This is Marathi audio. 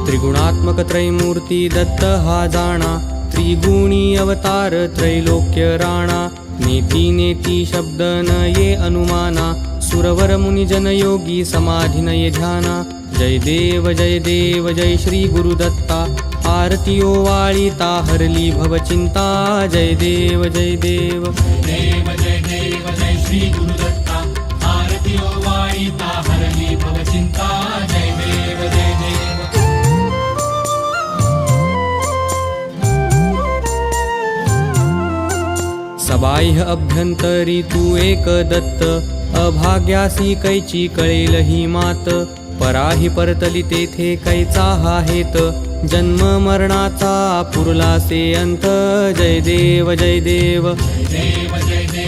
त्रिगुणात्मक त्रैमूर्ती दत्त हा जाणा, त्रिगुणी अवतार त्रैलोक्य राणा। नेती नेती शब्द न ये अनुमाना, सुरवर मुनिजन योगी समाधी नये ध्याना। जय देव जय श्री गुरुदत्ता, आरती ओवाळीता हरली भवचिंता। जय देव जय देव जय श्री गुरुदत्ता, आरती ओवाळीता हरली भवचिंता। जय देव जय देव। सबाह्य अभ्यंतरी तू एक दत्त, अभाग्यासी कैची कळेल ही मात। पराही परतली तेथे कैचा हा हेत, जन्म मरणाचा पुरला से अंत। जय देव जय देव जय देव जय देव।